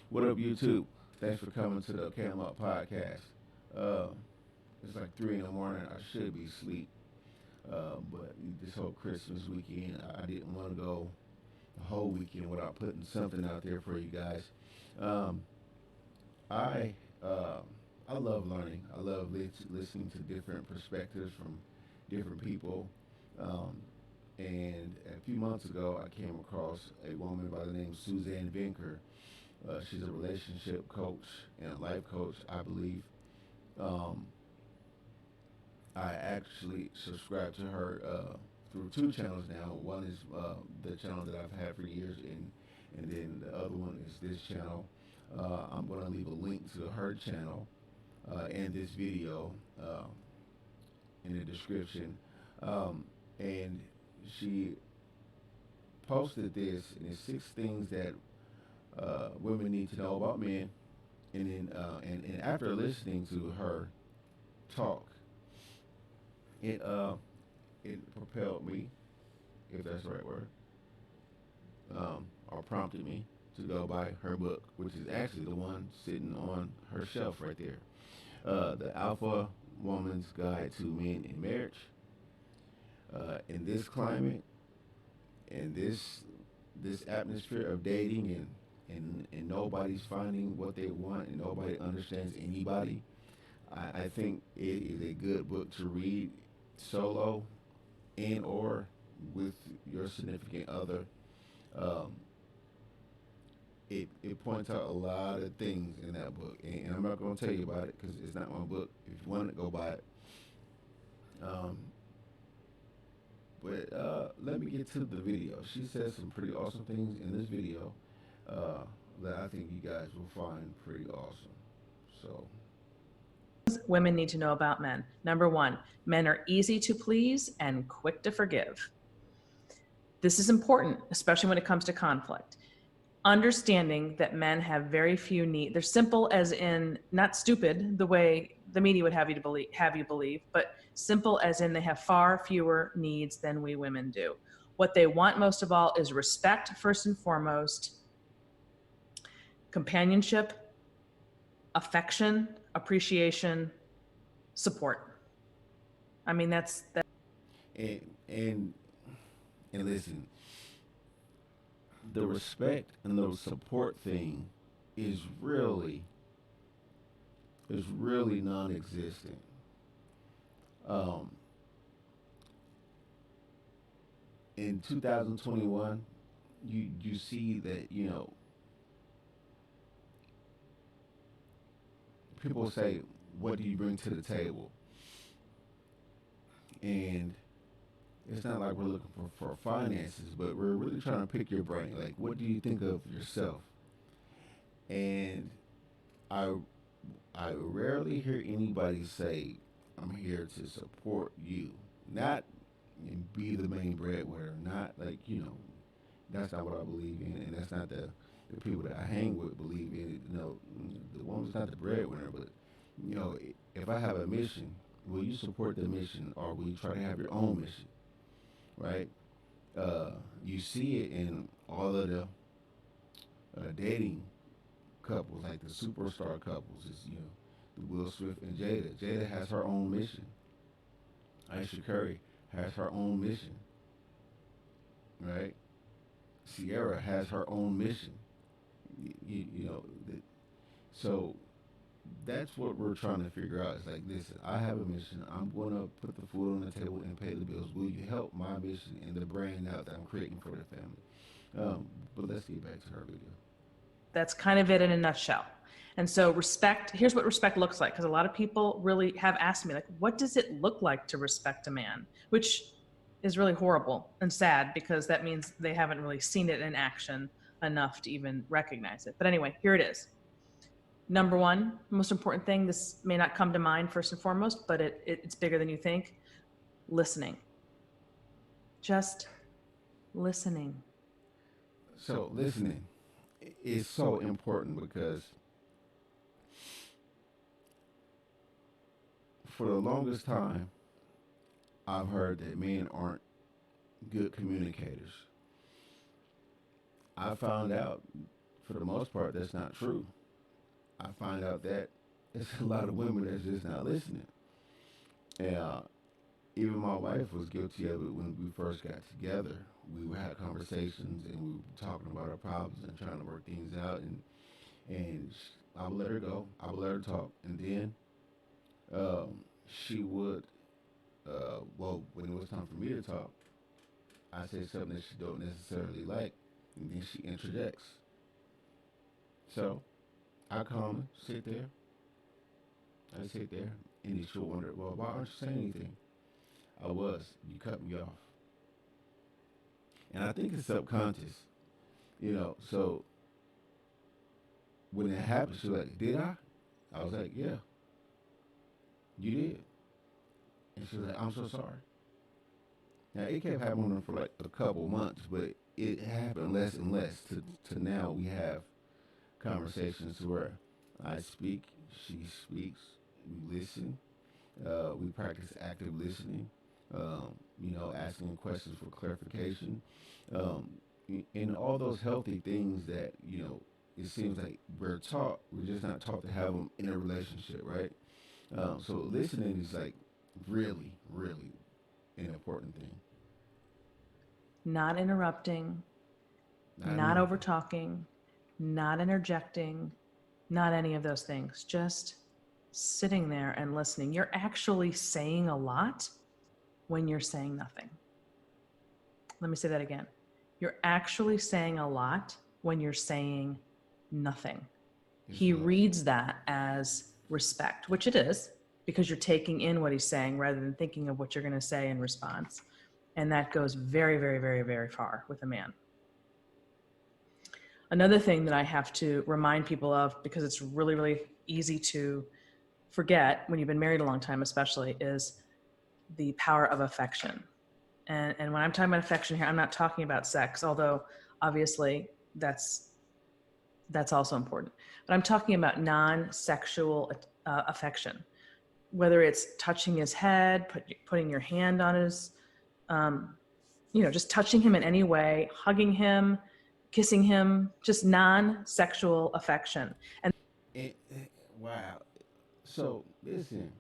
What up, YouTube? Thanks for coming to the Camelot Podcast. Uh, it's like 3 in the morning. I should be asleep. But this whole Christmas weekend, I didn't want to go the whole weekend without putting something out there for you guys. Um, I uh, I love learning. I love listening to different perspectives from different people. Um, and a few months ago, I came across a woman by the name of Suzanne Venkor. She's a relationship coach and a life coach, I believe. Um, I actually subscribe to her through two channels now. One is the channel that I've had for years, and then the other one is this channel. I'm going to leave a link to her channel and this video in the description. And she posted this, and it's 6 things that women need to know about men. And after listening to her talk, it it propelled me, if that's the right word, or prompted me to go buy her book, which is actually the one sitting on her shelf right there. The Alpha Woman's Guide to Men in Marriage. In this climate, in this atmosphere of dating and nobody's finding what they want and nobody understands anybody, I think it is a good book to read solo and or with your significant other. Um, it points out a lot of things in that book, and I'm not going to tell you about it because it's not my book. If you want to go buy it, um, but let me get to the video. She says some pretty awesome things in this video uh, that I think you guys will find pretty awesome. So Women need to know about men. Number one, men are easy to please and quick to forgive. This is important, especially when it comes to conflict. Understanding that men have very few needs. They're simple as in not stupid the way the media would have you believe, but simple as in they have far fewer needs than we women do. What they want most of all is respect first and foremost, companionship, affection, appreciation, support. I mean, that's that. and and and listen, the respect and the support thing is really non-existent. Um, in 2021, you see that people say, "What do you bring to the table?" And it's not like we're looking for finances, but we're really trying to pick your brain. Like, what do you think of yourself? And I I rarely hear anybody say, "I'm here to support you," not be the main breadwinner. Not like that's not what I believe in, and that's not the people that I hang with believe in it. The woman's not the breadwinner, but if I have a mission, will you support the mission, or will you try to have your own mission? Right? You see it in all of the dating couples, like the superstar couples. Is the Will Smith and Jada. Jada has her own mission. Aisha Curry has her own mission. Right? Sierra has her own mission. You know, so that's what we're trying to figure out. It's like, listen, I have a mission. I'm going to put the food on the table and pay the bills. Will you help my mission and the brand out that I'm creating for the family? But let's get back to her video. That's kind of it in a nutshell. And so respect, here's what respect looks like. Because a lot of people really have asked me, like, what does it look like to respect a man? Which is really horrible and sad because that means they haven't really seen it in action enough to even recognize it. But anyway, here it is. Number one, most important thing, this may not come to mind first and foremost, but it's bigger than you think. Listening. Just listening. So listening is so important because for the longest time, I've heard that men aren't good communicators. I found out for the most part, that's not true. I find out that it's a lot of women that's just not listening. And even my wife was guilty of it when we first got together. We would have conversations and we were talking about our problems and trying to work things out. I would let her go. I would let her talk. And then she would, well, when it was time for me to talk, I say something that she don't necessarily like, and then she interjects. So I calmly sit there. I sit there, and then she'll wonder, well, why aren't you saying anything? I was. You cut me off. And I think it's subconscious, So when it happened, she was like, did I? I was like, yeah, you did. And she was like, I'm so sorry. Now, it kept happening for like a couple months, but it happened less and less to now we have conversations where I speak, she speaks, we listen, we practice active listening, asking questions for clarification, and all those healthy things that, it seems like we're taught, we're just not taught to have them in a relationship, right? So listening is like really, really an important thing. Not interrupting, not over talking, not interjecting, not any of those things. Just sitting there and listening. You're actually saying a lot when you're saying nothing. Let me say that again. You're actually saying a lot when you're saying nothing. He reads that as respect, which it is, because you're taking in what he's saying rather than thinking of what you're going to say in response. And that goes very, very, very, very far with a man. Another thing that I have to remind people of, because it's really, really easy to forget when you've been married a long time, especially, is the power of affection. And when I'm talking about affection here, I'm not talking about sex, although obviously that's also important. But I'm talking about non-sexual affection, whether it's touching his head, putting your hand on his, just touching him in any way, hugging him, kissing him, just non-sexual affection. And wow. So listen,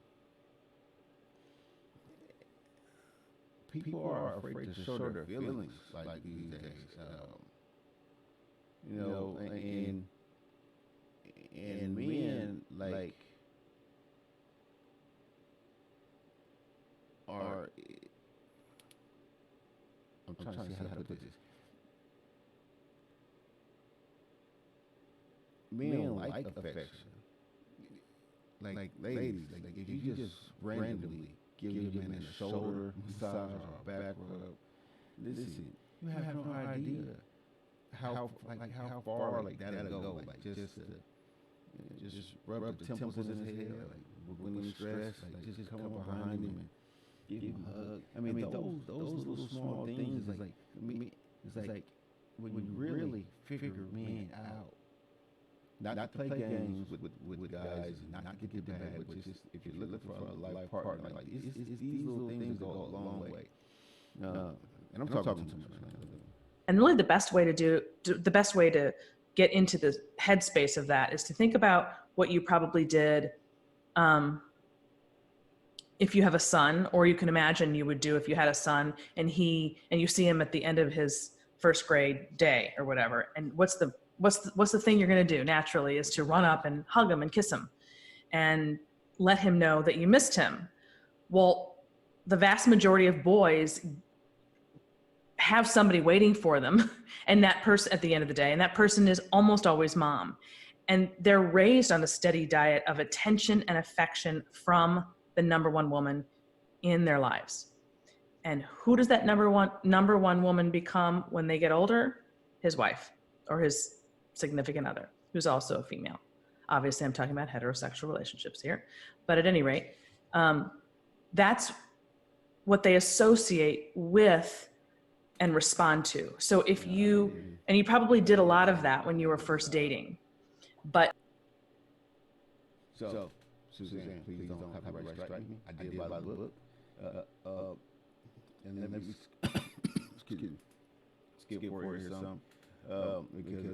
people are afraid to show their feelings like these days. And men like are. I'm trying to see how to put this. Men like affection. Like ladies, like if you just randomly give your man a shoulder massage or a back rub, listen, you have no idea how far like that'll go. Like just rub the temples in his head, like when he's stressed, like just come up behind him and give him a hug. I mean, those little small things is like it's like when you really figure men out. Not to play games with guys, not to get the bag, but just if you're looking for a life partner, like it's these little things go a long way. And I'm talking too much. And really, the best way to get into the headspace of that is to think about what you probably did if you have a son, or you can imagine you would do if you had a son and you see him at the end of his first grade day or whatever. And what's the thing you're going to do naturally is to run up and hug him and kiss him and let him know that you missed him. Well, the vast majority of boys have somebody waiting for them, and that person at the end of the day, and that person is almost always mom. And they're raised on a steady diet of attention and affection from the number one woman in their lives. And who does that number one woman become when they get older? His wife or his significant other, who's also a female. Obviously, I'm talking about heterosexual relationships here. But at any rate, that's what they associate with and respond to. So if you probably did a lot of that when you were first dating, but. So Suzanne, please don't copyright strike me. I did buy the book. And let me skip forward here some. Because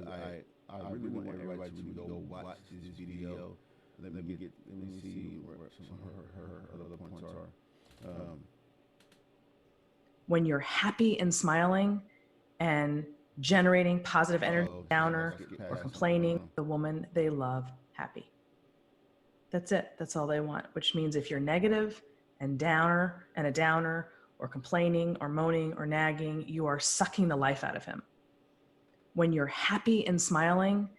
I really really want everybody to really go watch this video. Let me see where some of her other points are. When you're happy and smiling and generating positive energy, downer or complaining, the woman they love happy. That's it. That's all they want, which means if you're negative and downer and a downer or complaining or moaning or nagging, you are sucking the life out of him. When you're happy and smiling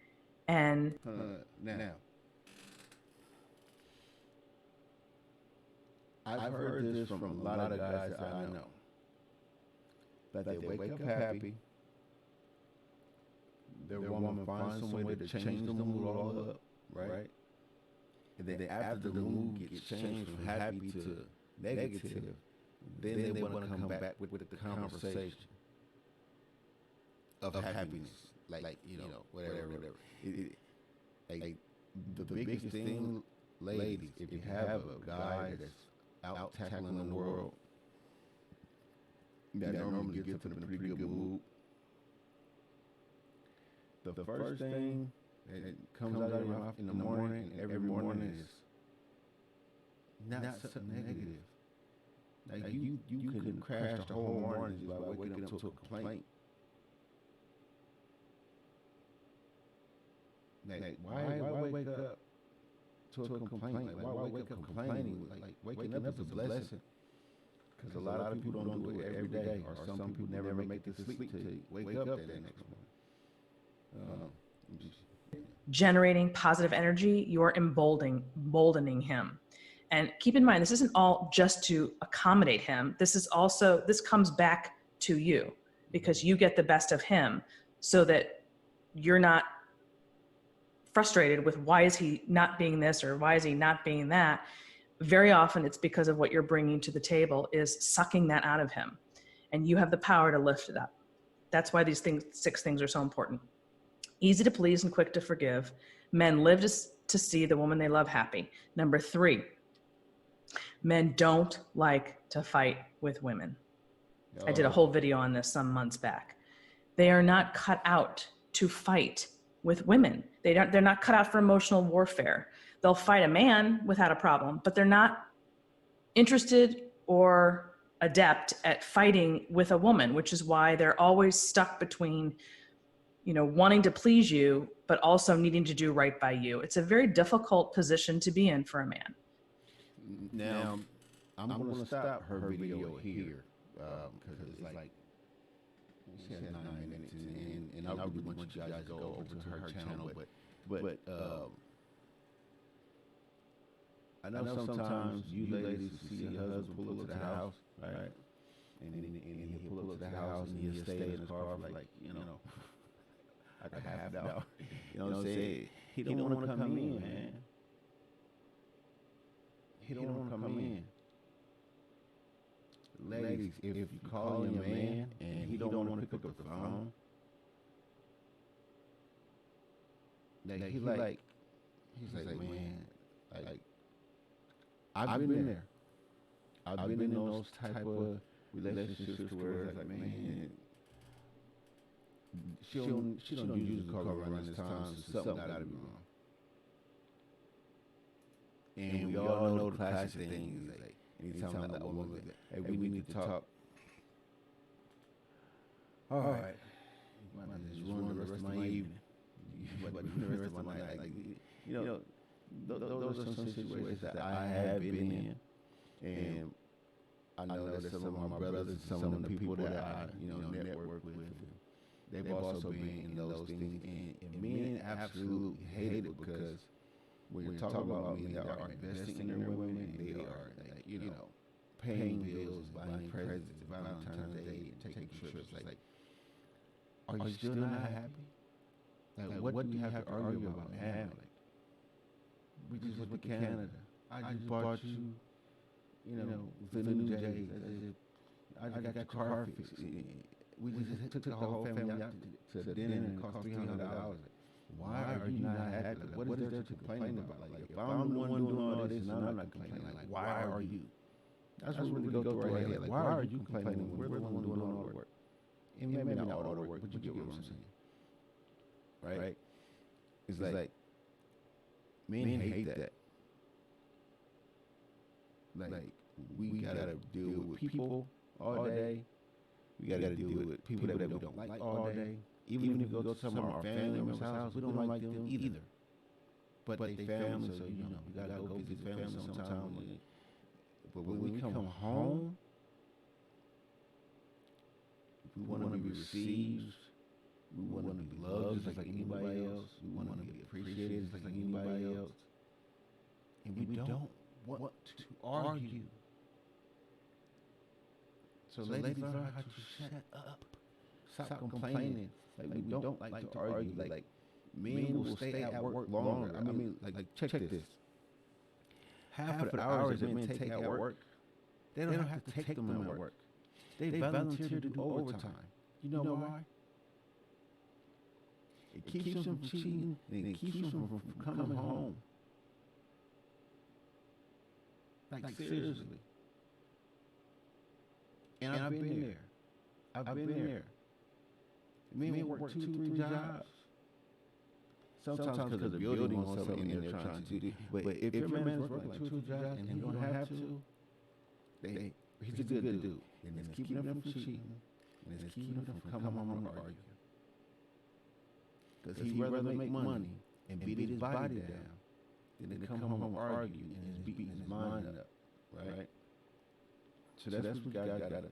and now, I've heard this from a lot of guys that I know. That they wake up happy, their woman finds some way to change the mood all up, right? And then after the mood gets changed from happy to negative, then they want to come back with the conversation of happiness, like whatever. Like the biggest thing, ladies, if you have a guy that's out tackling the world, that normally gets them in a pretty good mood. The first thing that comes out of your mouth in the morning and every morning is not something negative. Like you can crash the whole morning just by waking up to a complaint. Like why wake up to a complaint? Like why wake up complaining? Like waking up is a blessing. Because a lot of people don't do it every day, or some people never make it to sleep to wake up that next morning. Generating positive energy, you're emboldening him. And keep in mind, this isn't all just to accommodate him. This comes back to you because you get the best of him so that you're not frustrated with why is he not being this or why is he not being that. Very often it's because of what you're bringing to the table is sucking that out of him. And you have the power to lift it up. That's why these 6 things are so important. Easy to please and quick to forgive. Men live to see the woman they love happy. Number 3, men don't like to fight with women. I did a whole video on this some months back. They are not cut out to fight with women. They're not cut out for emotional warfare. They'll fight a man without a problem, but they're not interested or adept at fighting with a woman, which is why they're always stuck between, wanting to please you, but also needing to do right by you. It's a very difficult position to be in for a man. Now, I'm going to stop her video here because it's like she has 9 minutes, and I really want you guys to go over to her channel, but I know sometimes you ladies see your husband pull up to the house, right? And he'll pull up to the house and he'll stay in his car for like a half an hour. You know what I'm saying? He don't want to come in, man. He don't want to come in. Ladies, if you call your man and he don't want to pick up the phone, he's like, man, like I've been there. I've been in those type of relationships where it's like, man, she don't use the car around this time, so something gotta be wrong. And we all know the classic thing is like, anytime that woman, hey, we need to talk. All right, you might just ruin the rest of my evening. But the rest of my night, like, those are some situations that I have been in, and I know that some of my brothers, some of the people that I, network with, they've also been in those things, and men absolutely hate it because when you're talking about men that are investing in their women, and they are, paying bills, buying presents, Valentine's Day, and taking trips, like, are you still not happy? Like, what do you have to argue about, man? Like, we just went to Canada. I just bought you, the new J's. I got your car fixed. We just took the whole family out to dinner and it cost $300. Why are you not happy? Like, what is there to complain about? Like, if I'm the one doing all this and I'm not complaining, like, why are you? That's what really go through our head. Like, why are you complaining when we're the one doing all the work? And maybe not all the work, but you get what I'm saying. Right? It's like men hate that. Like we gotta deal with people all day. We gotta deal with people that we don't like all day. Even if we go to some of our family members' house, we don't like them either. But they family, so you gotta go visit family sometime. But when we come home, we want to be received. We want to be loved just like anybody else. We want to be appreciated just like anybody else. And we don't want to argue. So ladies, learn how to shut up. Stop complaining. Like we don't like to argue. Like men will stay at work longer. I mean, like check this. Half of the hours that men take at work, they don't have to take them at work. They volunteer to do overtime. You know why? It keeps them from cheating and it keeps them from coming home. Like seriously. And I've been there. I've been there. Men work 2-3 jobs. Sometimes because the building on something and they're trying to do. But if your man is working like 2 jobs and he don't have to, he's a good dude. And it's keeping them from cheating. And it's keeping them from coming home and arguing. Because he'd rather make money and beat his body down than to come home and argue and is beating his mind up. Right? So that's what we gotta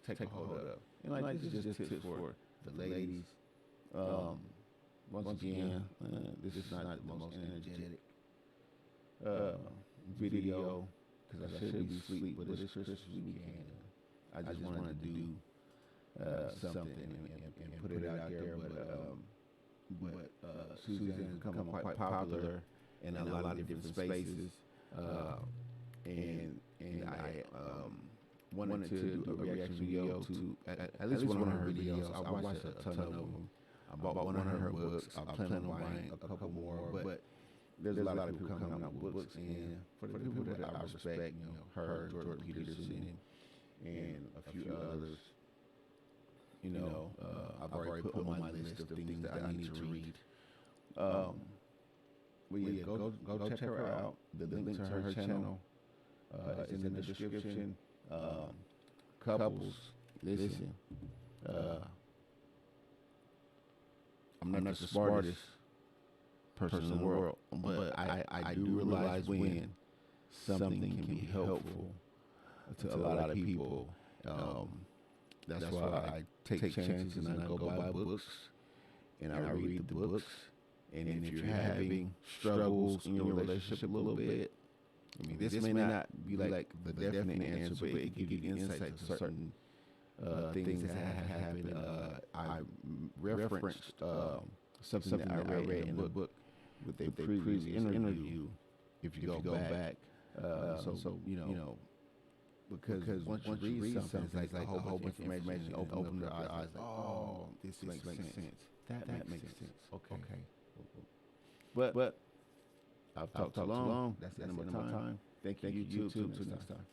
take a hold of. And like this is just tips for the ladies. Once again, this is not the most energetic video because I should be asleep, but it's Christmas weekend. I just wanted to do something and put it out there. But Suzanne has become quite popular in a lot of different spaces, and I wanted to do a reaction video to at least one of her videos. I watched a ton of them. I bought one of her books. I plan on buying a couple more, but there's a lot of people coming out with books, and for the people that I respect, her, Jordan Peterson, and a few others, I've already put on my list of things that I need to read. But yeah, go check her out. The link to her channel is in the description. Couples, listen. I'm not the smartest person in the world, but I do realize when something can be helpful to a lot of people. That's why I take chances and I go buy books and I read the books. And if you're having struggles in your relationship a little bit, I mean, this may not be like the definite answer, but it gives you insight to certain things that have happened. I referenced something that I read in the book with a previous interview. If you go back, because once you read something, it's like a whole bunch of information. Open your eyes, like, oh, this makes sense. That makes sense. Okay. But I've talked too long. That's the end of my time. Thank you, YouTube. Till next time.